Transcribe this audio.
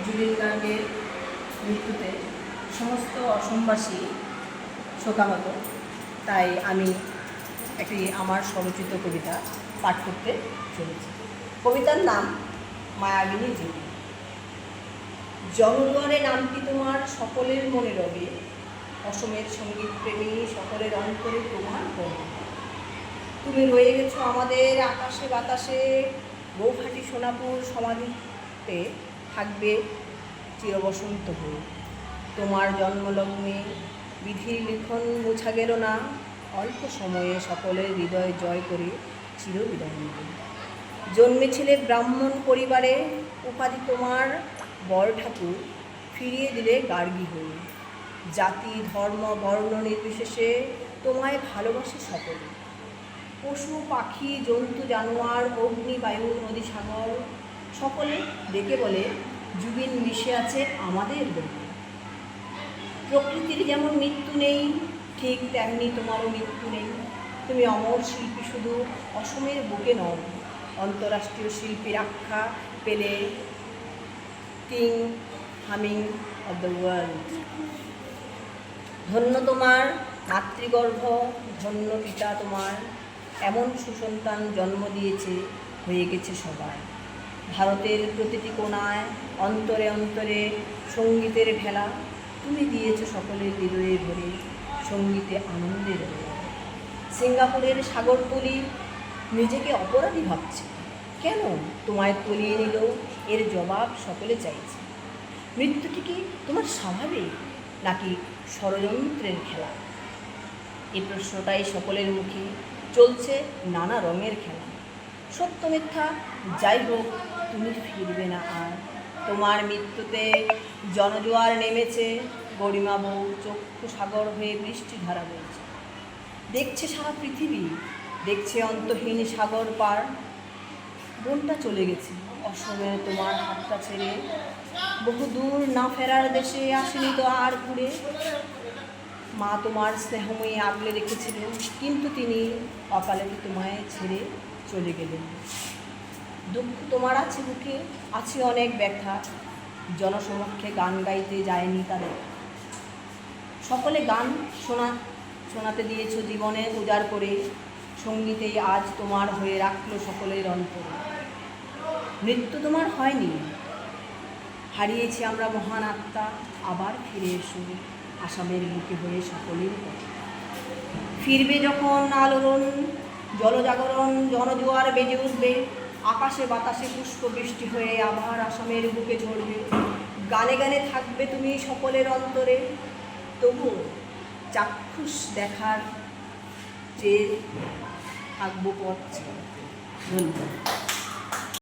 জুবিন গার্গের মৃত্যুতে সমস্ত অসমবাসী শোকাহত, তাই আমি একটি আমার স্বরচিত কবিতা পাঠ করতে চলেছি। কবিতার নাম মায়াবিনী জুবি। জনদুয়ারে নামটি তোমার সকলের মনে রবে, অসমের সঙ্গীত প্রেমী সকলের অন্তরে তোমার গর্ব। তুমি রয়ে গেছো আমাদের আকাশে বাতাসে, গৌহাটি সোনাপুর সমাধিতে থাকবে চিরবসন্ত হয়ে। তোমার জন্মলগ্নে বিধির লিখন মুছা গেল না, অল্প সময়ে সকলের হৃদয় জয় করে চিরবিদায় নেবে। জন্মেছিলে ব্রাহ্মণ পরিবারে, উপাধি তোমার বর ঠাকুর ফিরিয়ে দিলে গার্গী হয়ে। জাতি ধর্ম বর্ণ নির্বিশেষে তোমায় ভালোবাসে সকলে। পশু পাখি জন্তু জানোয়ার অগ্নি বায়ু নদী সাগর সকলে ডেকে বলে জুবিন মিশে আছে আমাদের দেহে। প্রকৃতির যেমন মৃত্যু নেই, ঠিক তেমনি তোমারও মৃত্যু নেই। তুমি অমর শিল্পী শুধু অসমের বুকে নও, অন্তরাষ্ট্রীয় শিল্পীর আখ্যা পেলে king humming of the world. ধন্য তোমার মাতৃগর্ভ, ধন্য পিতা তোমার, এমন সুসন্তান জন্ম দিয়েছে, হয়ে গেছে সবাই। ভারতের প্রতিটি কোণায় অন্তরে অন্তরে সঙ্গীতের ঢেলা, তুমি দিয়েছ সকলের হৃদয়ে ভরে সঙ্গীতে আনন্দের বেলা। সিঙ্গাপুরের সাগরতলি নিজেকে অপরাধী ভাবছে, কেন তোমায় তলিয়ে নিল এর জবাব সকলে চাইছে। মৃত্যুটি কি তোমার স্বাভাবিক নাকি ষড়যন্ত্রের খেলা? এই প্রশ্নটাই সকলের মুখে চলছে নানা রঙের খেলা। সত্য মিথ্যা যাই হোক, তুমি ফিরবে না আর। তোমার মৃত্যুতে জনজোয়ার নেমেছে, গরিমা বউ চক্ষু সাগর হয়ে বৃষ্টি ধারা বইছে। দেখছে সারা পৃথিবী, দেখছে অন্তহীন সাগর পার। বোনটা চলে গেছে অসমে তোমার হাতটা ছেড়ে, বহু দূর না ফেরার দেশে আসেনি তো আর ঘুরে। মা তোমার স্নেহময়ী আগলে রেখেছিল, কিন্তু তিনি অকালে তোমায় ছেড়ে চলে গেলেন। দুঃখ তোমার আছে বুকে, আছে অনেক ব্যথা, জনসমক্ষে গান গাইতে যায়নি তাদের। সকলে গান শোনাতে দিয়েছ জীবনে উজাড় করে, সঙ্গীতেই আজ তোমার হয়ে রাখলো সকলের অন্তরে। মৃত্যু তোমার হয়নি, হারিয়েছি আমরা মহান আত্মা, আবার ফিরে এসো আসামের বুকে হয়ে সকলের কথা। ফিরবে যখন আলোড়ন জলজাগরণ, জনজোয়ার বেজে উঠবে, আকাশে বাতাসে পুষ্প বৃষ্টি হয়ে আবার আসামের বুকে ঝরবে। গানে গানে থাকবে তুমি সকলের অন্তরে, তবু চাক্ষুষ দেখার চেয়ে থাকবো পথ। ধন্যবাদ।